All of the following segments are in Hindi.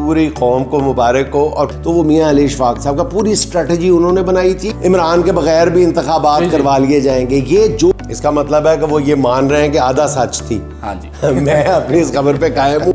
पूरी कौम को मुबारक हो। और तो वो मियां अली इशफाक साहब का पूरी स्ट्रेटजी उन्होंने बनाई थी, इमरान के बगैर भी इंतखाबात करवा लिए जाएंगे। ये जो इसका मतलब है कि वो ये मान रहे हैं कि आधा सच थी। हाँ जी मैं अपनी इस खबर पे कायम हूँ।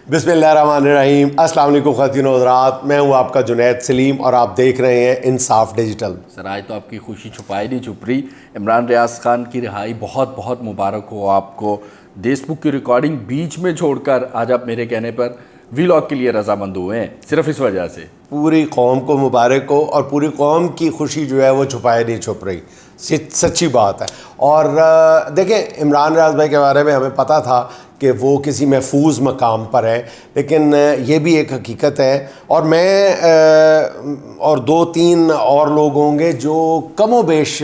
बिस्मिल्लाहिर्रहमानिर्रहीम, अस्सलाम वालेकुम ख़वातीन और हज़रात, मैं हूँ आपका जुनैद सलीम और आप देख रहे हैं इंसाफ डिजिटल। सर, आज तो आपकी खुशी छुपाई नहीं छुप रही। इमरान रियाज खान की रिहाई बहुत बहुत मुबारक हो आपको। देशमुख की रिकॉर्डिंग बीच में छोड़कर आज आप मेरे कहने पर वीलॉग के लिए रजामंद हुए हैं, सिर्फ इस वजह से। पूरी कौम को मुबारक हो और पूरी कौम की खुशी जो है वो छुपाए नहीं छुप रही, सच्ची बात है। और देखें, इमरान रियाज भाई के बारे में हमें पता था कि वो किसी महफूज मकाम पर है, लेकिन ये भी एक हकीकत है। और मैं और दो तीन और लोग होंगे जो कमो बेश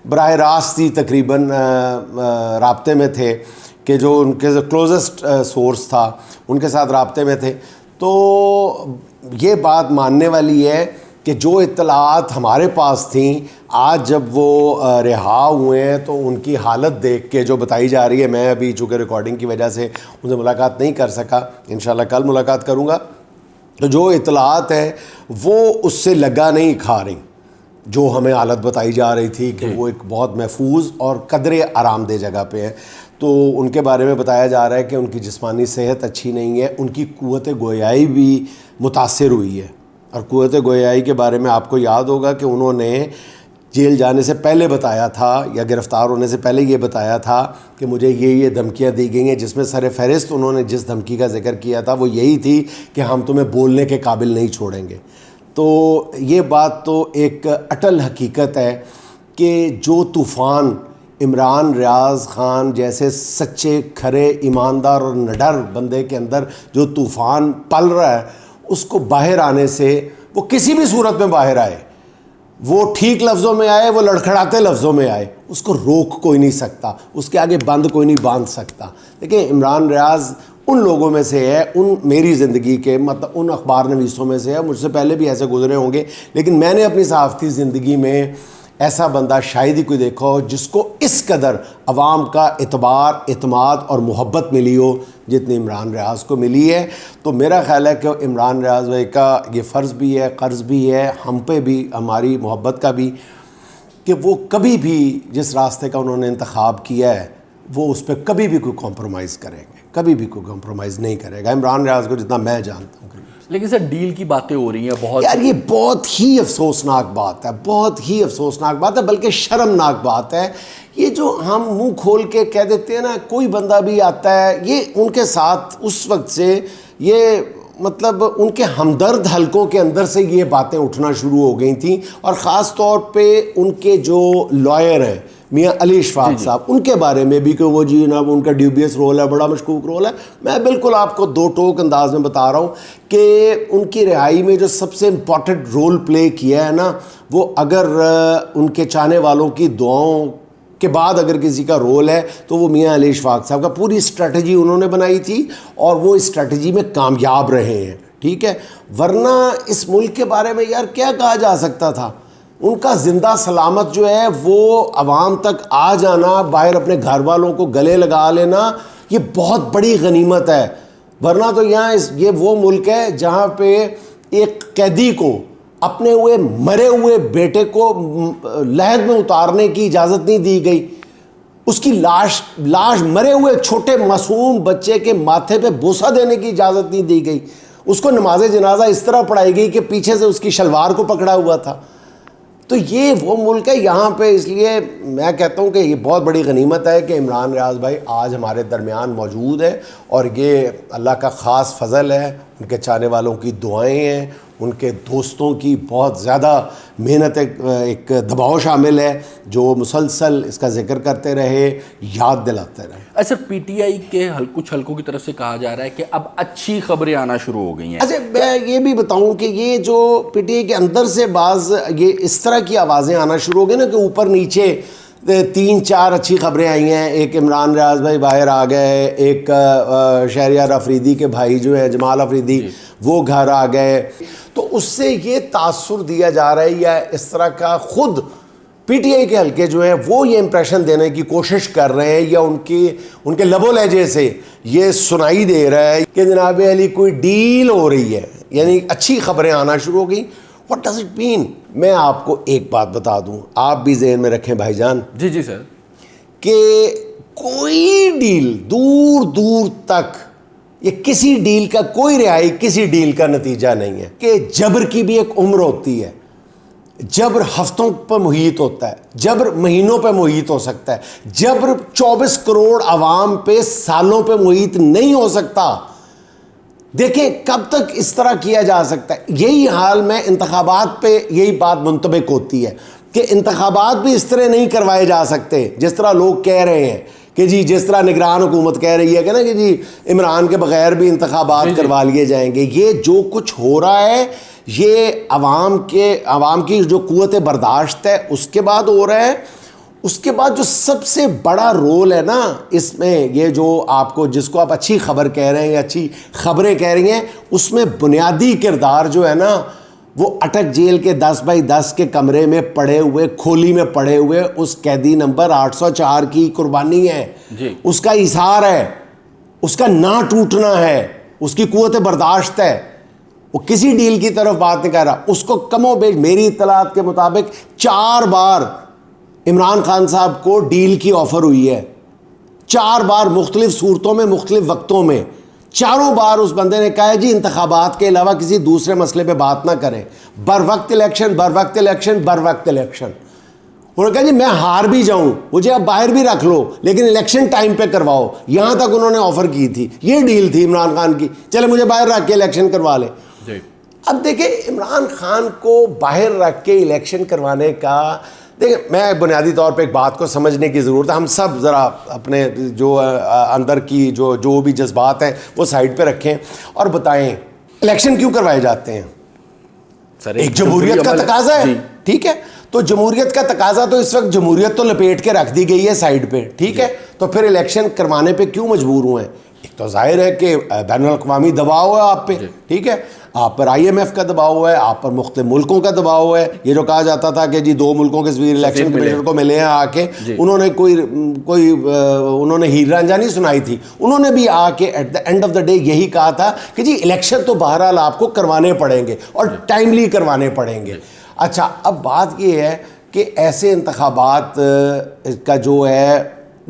बराह रास्त ही तकरीबन राब्ते में थे, कि जो उनके जो क्लोजेस्ट सोर्स था उनके साथ राब्ते में थे। तो ये बात मानने वाली है कि जो इत्तलात हमारे पास थी, आज जब वो रिहा हुए हैं तो उनकी हालत देख के जो बताई जा रही है, मैं अभी चूँकि रिकॉर्डिंग की वजह से उनसे मुलाकात नहीं कर सका, इंशाल्लाह कल मुलाकात करूँगा। तो जो इत्तलात है वो उससे लगा नहीं खा रही। जो हमें हालत बताई जा रही थी कि वो एक बहुत महफूज और कदरे आरामदेह जगह पे है, तो उनके बारे में बताया जा रहा है कि उनकी जिस्मानी सेहत अच्छी नहीं है, उनकी क़ुव्वत गोयाई भी मुतासिर हुई है। और क़ुव्वत गोयाई के बारे में आपको याद होगा कि उन्होंने जेल जाने से पहले बताया था, या गिरफ़्तार होने से पहले ये बताया था कि मुझे ये धमकियाँ दी गई हैं, जिसमें सर फहरिस्त उन्होंने जिस धमकी का जिक्र किया था वो यही थी कि हम तुम्हें बोलने के काबिल नहीं छोड़ेंगे। तो ये बात तो एक अटल हकीकत है कि जो तूफ़ान इमरान रियाज खान जैसे सच्चे खरे ईमानदार और निडर बंदे के अंदर जो तूफ़ान पल रहा है, उसको बाहर आने से, वो किसी भी सूरत में बाहर आए, वो ठीक लफ्ज़ों में आए, वो लड़खड़ाते लफ्ज़ों में आए, उसको रोक कोई नहीं सकता, उसके आगे बंद कोई नहीं बांध सकता। देखिए, इमरान रियाज उन लोगों में से है, उन मेरी ज़िंदगी के मतलब उन अखबार नवीसों में से है, मुझसे पहले भी ऐसे गुजरे होंगे, लेकिन मैंने अपनी सहाफ़ती ज़िंदगी में ऐसा बंदा शायद ही कोई देखा हो जिसको इस कदर अवाम का एतबार, एतमाद और मोहब्बत मिली हो जितनी इमरान रियाज को मिली है। तो मेरा ख़्याल है कि इमरान रियाज भाई का ये फ़र्ज़ भी है, क़र्ज़ भी है, हम पे भी, हमारी मोहब्बत का भी, कि वो कभी भी जिस रास्ते का उन्होंने इंतखाब किया है वो उस पर कभी भी कोई कॉम्प्रोमाइज़ करेंगे, कभी भी कोई कॉम्प्रोमाइज़ नहीं करेगा इमरान रियाज को, जितना मैं जानता हूँ। लेकिन सर, डील की बातें हो रही हैं बहुत। यार, ये बहुत ही अफसोसनाक बात है, बहुत ही अफसोसनाक बात है, बल्कि शर्मनाक बात है। ये जो हम मुंह खोल के कह देते हैं ना, कोई बंदा भी आता है, ये उनके साथ उस वक्त से ये मतलब उनके हमदर्द हलकों के अंदर से ये बातें उठना शुरू हो गई थी। और ख़ास तौर पे उनके जो लॉयर हैं मियां अली इशफाक साहब, उनके बारे में भी कि वो जी ना उनका ड्यूबियस रोल है, बड़ा मशकूक रोल है। मैं बिल्कुल आपको दो टोक अंदाज में बता रहा हूँ कि उनकी रिहाई में जो सबसे इम्पॉर्टेंट रोल प्ले किया है ना, वो अगर उनके चाहने वालों की दुआओं के बाद अगर किसी का रोल है तो वो मियां अली इशफाक साहब का। पूरी स्ट्रेटजी उन्होंने बनाई थी और वो इस स्ट्रेटजी में कामयाब रहे हैं, ठीक है। वरना इस मुल्क के बारे में यार क्या कहा जा सकता था। उनका ज़िंदा सलामत जो है वो आवाम तक आ जाना, बाहर अपने घर वालों को गले लगा लेना, ये बहुत बड़ी गनीमत है। वरना तो यहाँ ये वो मुल्क है जहाँ पे एक कैदी को अपने हुए मरे हुए बेटे को लहद में उतारने की इजाज़त नहीं दी गई, उसकी लाश मरे हुए छोटे मासूम बच्चे के माथे पे बोसा देने की इजाज़त नहीं दी गई, उसको नमाज जनाजा इस तरह पढ़ाई गई कि पीछे से उसकी शलवार को पकड़ा हुआ था। तो ये वो मुल्क है यहाँ पे। इसलिए मैं कहता हूँ कि ये बहुत बड़ी गनीमत है कि इमरान रियाज भाई आज हमारे दरमियान मौजूद है, और ये अल्लाह का ख़ास फ़ज़ल है, उनके चाहने वालों की दुआएं हैं, उनके दोस्तों की बहुत ज़्यादा मेहनत, एक दबाव शामिल है, जो मुसलसल इसका जिक्र करते रहे, याद दिलाते रहे। अच्छा, पीटीआई के कुछ हलकों की तरफ से कहा जा रहा है कि अब अच्छी खबरें आना शुरू हो गई हैं। अच्छा, मैं ये भी बताऊं कि ये जो पीटीआई के अंदर से बाज़ ये इस तरह की आवाज़ें आना शुरू हो गई ना कि ऊपर नीचे 3-4 अच्छी खबरें आई हैं। एक इमरान रियाज भाई बाहर आ गए, एक शहरियार अफरीदी के भाई जो है जमाल अफरीदी वो घर आ गए, तो उससे ये तासुर दिया जा रहा है या इस तरह का खुद पीटीआई के हल्के जो हैं वो ये इंप्रेशन देने की कोशिश कर रहे हैं, या उनके लबो लहजे से ये सुनाई दे रहा है कि जनाब अली कोई डील हो रही है, यानी अच्छी खबरें आना शुरू हो गई। What does it mean? मैं आपको एक बात बता दूं, आप भी ज़हन में रखें भाईजान। जी जी सर। कि कोई डील दूर दूर तक, ये किसी डील का कोई रिहाई किसी डील का नतीजा नहीं है। कि जबर की भी एक उम्र होती है, जबर हफ्तों पर मुहित होता है, जबर महीनों पर मुहित हो सकता है, जबर 24 करोड़ आवाम पे सालों पे मुहित नहीं हो सकता। देखें कब तक इस तरह किया जा सकता है। यही हाल में इंतखाबात पे यही बात मुंतबिक होती है कि इंतखाबात भी इस तरह नहीं करवाए जा सकते जिस तरह लोग कह रहे हैं कि जी, जिस तरह निगरान हुकूमत कह रही है कि ना कि जी इमरान के बगैर भी इंतखाबात करवा लिए जाएंगे। ये जो कुछ हो रहा है ये आवाम की जो कुव्वत बर्दाश्त है उसके बाद हो रहा है। उसके बाद जो सबसे बड़ा रोल है ना इसमें, ये जो आपको जिसको आप अच्छी खबर कह रहे हैं या अच्छी खबरें कह रही हैं, उसमें बुनियादी किरदार जो है ना वो अटक जेल के 10 बाई 10 के कमरे में पड़े हुए, खोली में पड़े हुए उस कैदी नंबर 804 की कुर्बानी है जी। उसका इशार है, उसका ना टूटना है, उसकी कुव्वत बर्दाश्त है। वो किसी डील की तरफ बात नहीं कर रहा। उसको कमोबेश मेरी इत्तलात के मुताबिक 4 बार इमरान खान साहब को डील की ऑफर हुई है, 4 बार मुख्तलिफ सूरतों में, मुख्तलिफ वक्तों में। चारों बार उस बंदे ने कहा है जी इंतखाबात के अलावा किसी दूसरे मसले पे बात ना करें, बर वक्त इलेक्शन, बर वक्त इलेक्शन, बर वक्त इलेक्शन। उन्होंने कहा जी मैं हार भी जाऊं, मुझे अब बाहर भी रख लो, लेकिन इलेक्शन टाइम पे करवाओ। यहां तक उन्होंने ऑफर की थी, ये डील थी इमरान खान की, चले मुझे बाहर रख के इलेक्शन करवा ले। अब देखिए इमरान खान को बाहर रख के इलेक्शन करवाने का, देखिए मैं बुनियादी तौर पे एक बात को समझने की ज़रूरत है। हम सब ज़रा अपने जो अंदर की जो भी जज्बात हैं वो साइड पे रखें और बताएं इलेक्शन क्यों करवाए जाते हैं। सर एक जमहूरियत का तकाजा है, ठीक है। तो जमहूरियत का तकाजा तो इस वक्त जमहूरियत तो लपेट के रख दी गई है साइड पे, ठीक है। तो फिर इलेक्शन करवाने पे क्यों मजबूर हुए हैं? एक तो जाहिर है कि बैनुल अक़वामी दबाव है आप पे, ठीक है, आप पर IMF का दबाव है, आप पर मुख्तलिफ मुल्कों का दबाव है। ये जो कहा जाता था कि जी 2 मुल्कों के सफीर इलेक्शन कमीशन को मिले हैं आके, उन्होंने उन्होंने हीर रांझा नहीं सुनाई थी, उन्होंने भी आके at the end of the day यही कहा था कि जी इलेक्शन तो बहरहाल आपको करवाने पड़ेंगे और टाइमली करवाने पड़ेंगे। अच्छा, अब बात ये है कि ऐसे इंतखाबात का जो है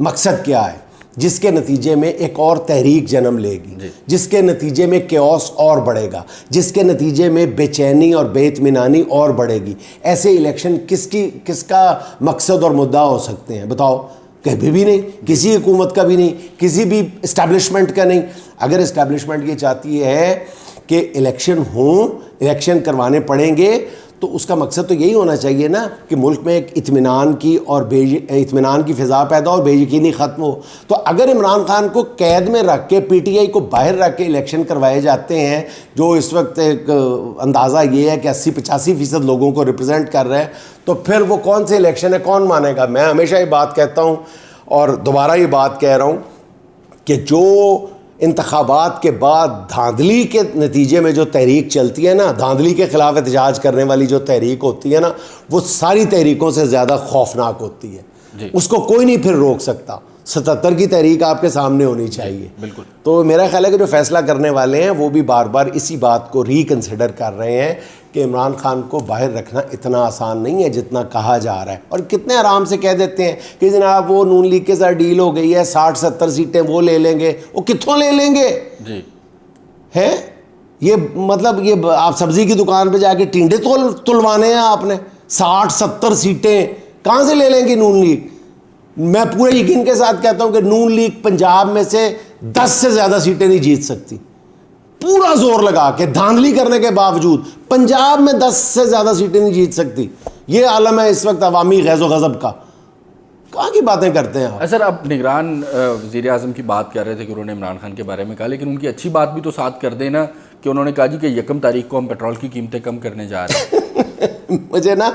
मकसद क्या है, जिसके नतीजे में एक और तहरीक जन्म लेगी, जिसके नतीजे में केओस और बढ़ेगा, जिसके नतीजे में बेचैनी और बेइत्मीनानी और बढ़ेगी। ऐसे इलेक्शन किसका मकसद और मुद्दा हो सकते हैं बताओ? कभी भी नहीं, किसी हुकूमत का भी नहीं, किसी भी इस्टेब्लिशमेंट का नहीं। अगर इस्टेब्लिशमेंट ये चाहती है कि इलेक्शन हों, इलेक्शन करवाने पड़ेंगे, तो उसका मकसद तो यही होना चाहिए ना कि मुल्क में एक इत्मीनान की और इत्मीनान की फ़िज़ा पैदा हो, बेयकीनी ख़त्म हो। तो अगर इमरान खान को कैद में रख के PTI को बाहर रख के इलेक्शन करवाए जाते हैं, जो इस वक्त एक अंदाज़ा ये है कि 80-85% लोगों को रिप्रेजेंट कर रहे हैं, तो फिर वो कौन से इलेक्शन है, कौन मानेगा? मैं हमेशा ये बात कहता हूँ और दोबारा ये बात कह रहा हूँ कि जो इंतखाबात के बाद धांधली के नतीजे में जो तहरीक चलती है ना, धांधली के ख़िलाफ़ एहतजाज करने वाली जो तहरीक होती है ना, वो सारी तहरीकों से ज़्यादा खौफनाक होती है। उसको कोई नहीं फिर रोक सकता। 77 की तहरीक आपके सामने होनी चाहिए। बिल्कुल। तो मेरा ख्याल है कि जो फैसला करने वाले हैं वो भी बार बार इसी बात को रिकन्सिडर कर रहे हैं कि इमरान खान को बाहर रखना इतना आसान नहीं है जितना कहा जा रहा है। और कितने आराम से कह देते हैं कि जनाब वो नून लीग के साथ डील हो गई है, 60-70 सीटें वो ले लेंगे। वो कित्थों ले लेंगे जी? हैं ये, मतलब ये आप सब्ज़ी की दुकान पे जाके टिंडे तुलवाने हैं आपने। 60-70 सीटें कहाँ से ले लेंगे नून लीग? मैं पूरे यकीन के साथ कहता हूं कि नून लीग पंजाब में से 10 से ज़्यादा सीटें नहीं जीत सकती। पूरा जोर लगा के धांधली करने के बावजूद पंजाब में 10 से ज़्यादा सीटें नहीं जीत सकती। ये आलम है इस वक्त अवामी गैज़ो गज़ब का। कहाँ की बातें करते हैं आप? सर, अब निगरान वज़ीर आज़म की बात कर रहे थे कि उन्होंने इमरान खान के बारे में कहा, लेकिन उनकी अच्छी बात भी तो साथ कर देना कि उन्होंने कहा जी कि 1 तारीख को हम पेट्रोल की कीमतें कम करने जा रहे हैं। मुझे ना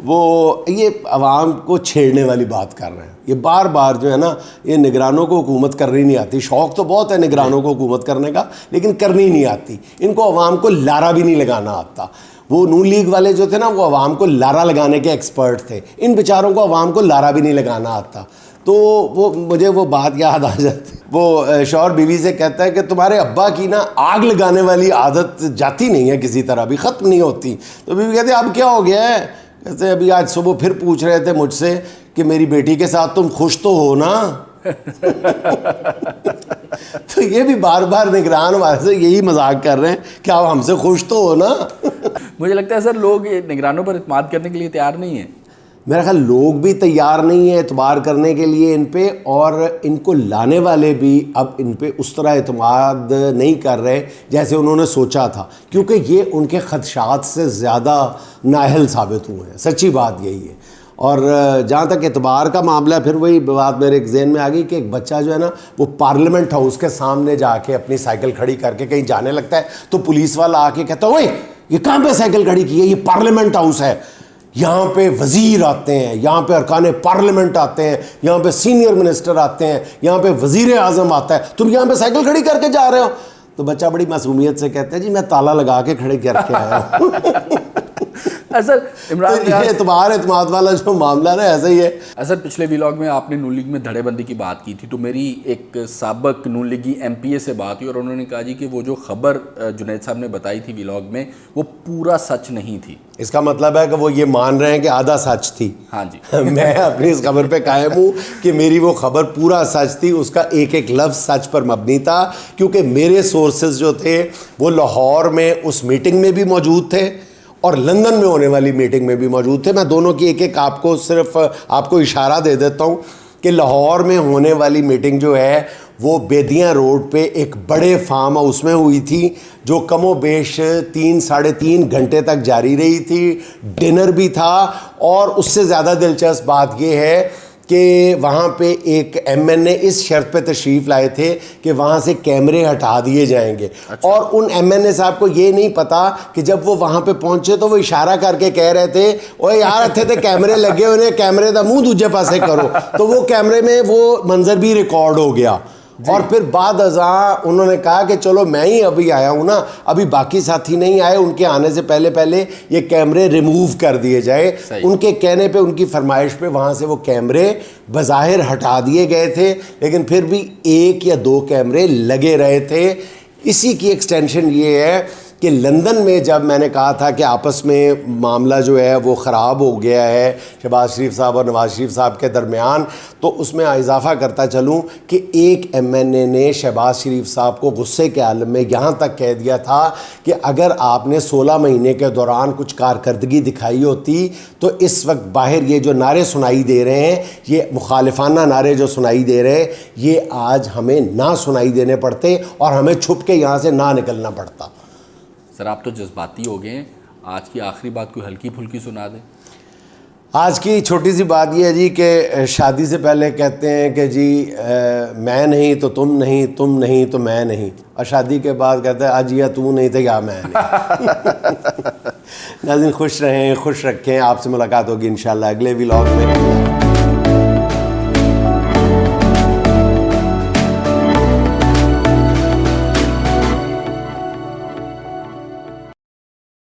वो ये अवाम को छेड़ने वाली बात कर रहे हैं। ये बार बार जो है ना, ये निगरानों को हुकूमत करनी नहीं आती। शौक़ तो बहुत है निगरानों को हुकूमत करने का, लेकिन करनी नहीं आती। इनको अवाम को लारा भी नहीं लगाना आता। वो नून लीग वाले जो थे ना, वो अवाम को लारा लगाने के एक्सपर्ट थे। इन बेचारों को अवाम को लारा भी नहीं लगाना आता। तो वो मुझे वो बात याद आ जाती। वो शौहर बीवी से कहता है कि तुम्हारे अब्बा की ना आग लगाने वाली आदत जाती नहीं है, किसी तरह भी ख़त्म नहीं होती। तो बीवी कहते अब क्या हो गया है? कहते अभी आज सुबह फिर पूछ रहे थे मुझसे कि मेरी बेटी के साथ तुम खुश तो हो ना। तो ये भी बार बार निगरान हमारे से यही मजाक कर रहे हैं कि आप हमसे खुश तो हो ना। मुझे लगता है सर लोग ये निगरानों पर इत्मीनान करने के लिए तैयार नहीं है। मेरा ख्याल लोग भी तैयार नहीं है एतबार करने के लिए इन पे, और इनको लाने वाले भी अब इन पे उस तरह एतमाद नहीं कर रहे जैसे उन्होंने सोचा था, क्योंकि ये उनके खदशात से ज़्यादा नाअहल साबित हुए हैं। सच्ची बात यही है। और जहाँ तक एतबार का मामला, फिर वही बात मेरे जहन में आ गई कि एक बच्चा जो है ना, वो पार्लियामेंट हाउस के सामने जाके अपनी साइकिल खड़ी करके कहीं जाने लगता है, तो पुलिस वाला आके कहता है ओए ये कहाँ पे साइकिल खड़ी की है? ये पार्लियामेंट हाउस है, यहाँ पे वज़ीर आते हैं, यहाँ पे अरकान पार्लियामेंट आते हैं, यहाँ पे सीनियर मिनिस्टर आते हैं, यहाँ पे वज़ीर आज़म आता है, तुम यहाँ पे साइकिल खड़ी करके जा रहे हो? तो बच्चा बड़ी मासूमियत से कहता है जी मैं ताला लगा के खड़े करके आया हूँ। सर इमरान तो ये एतमाद वाला जो मामला ना ऐसा ही है। सर पिछले व्लॉग में आपने नून लीग में धड़ेबंदी की बात की थी, तो मेरी एक साबक नून लीगी MPA से बात हुई और उन्होंने कहा जी कि वो जो खबर जुनैद साहब ने बताई थी व्लॉग में, वो पूरा सच नहीं थी। इसका मतलब है कि वो ये मान रहे हैं कि आधा सच थी। हाँ जी। मैं अपनी इस खबर पे कायम हूँ कि मेरी वो खबर पूरा सच थी, उसका एक एक लफ्ज़ सच पर मबनी था, क्योंकि मेरे सोर्सेज जो थे वो लाहौर में उस मीटिंग में भी मौजूद थे और लंदन में होने वाली मीटिंग में भी मौजूद थे। मैं दोनों की एक एक आपको सिर्फ आपको इशारा दे देता हूँ कि लाहौर में होने वाली मीटिंग जो है वो बेदियाँ रोड पे एक बड़े फार्म हाउस में हुई थी, जो कमोबेश 3-3.5 घंटे तक जारी रही थी। डिनर भी था, और उससे ज़्यादा दिलचस्प बात यह है कि वहाँ पे एक MNA इस शर्त पे तशरीफ़ लाए थे कि वहाँ से कैमरे हटा दिए जाएंगे। अच्छा। और उन MNA साहब को ये नहीं पता कि जब वो वहाँ पे पहुँचे तो वो इशारा करके कह रहे थे ओए यार इत्थे ते कैमरे लगे हुए, कैमरे का मुँह दूजे पासे करो। तो वो कैमरे में वो मंजर भी रिकॉर्ड हो गया। और फिर बाद अज़ां उन्होंने कहा कि चलो मैं ही अभी आया हूँ ना, अभी बाकी साथी नहीं आए, उनके आने से पहले पहले ये कैमरे रिमूव कर दिए जाए। उनके कहने पे, उनकी फरमाइश पे वहाँ से वो कैमरे बज़ाहिर हटा दिए गए थे, लेकिन फिर भी 1 या 2 कैमरे लगे रहे थे। इसी की एक्सटेंशन ये है कि लंदन में जब मैंने कहा था कि आपस में मामला जो है वो ख़राब हो गया है शहबाज शरीफ साहब और नवाज़ शरीफ साहब के दरमियान, तो उसमें इजाफ़ा करता चलूँ कि एक MNA ने शहबाज शरीफ साहब को गुस्से के आलम में यहाँ तक कह दिया था कि अगर आपने 16 महीने के दौरान कुछ कारकर्दगी दिखाई होती तो इस वक्त बाहर ये जो नारे सुनाई दे रहे हैं, ये मुखालिफाना नारे जो सुनाई दे रहे हैं, ये आज हमें ना सुनाई देने पड़ते और हमें छुप के यहाँ से ना निकलना पड़ता। सर आप तो जज्बाती हो गए हैं, आज की आखिरी बात कोई हल्की फुल्की सुना दें। आज की छोटी सी बात यह है जी कि शादी से पहले कहते हैं कि जी मैं नहीं तो तुम नहीं, तुम नहीं तो मैं नहीं, और शादी के बाद कहते हैं आज या तू नहीं तो या मैं नहीं। नाज़रीन खुश रहें, खुश रखें। आपसे मुलाकात होगी इंशाल्लाह अगले व्लॉग में।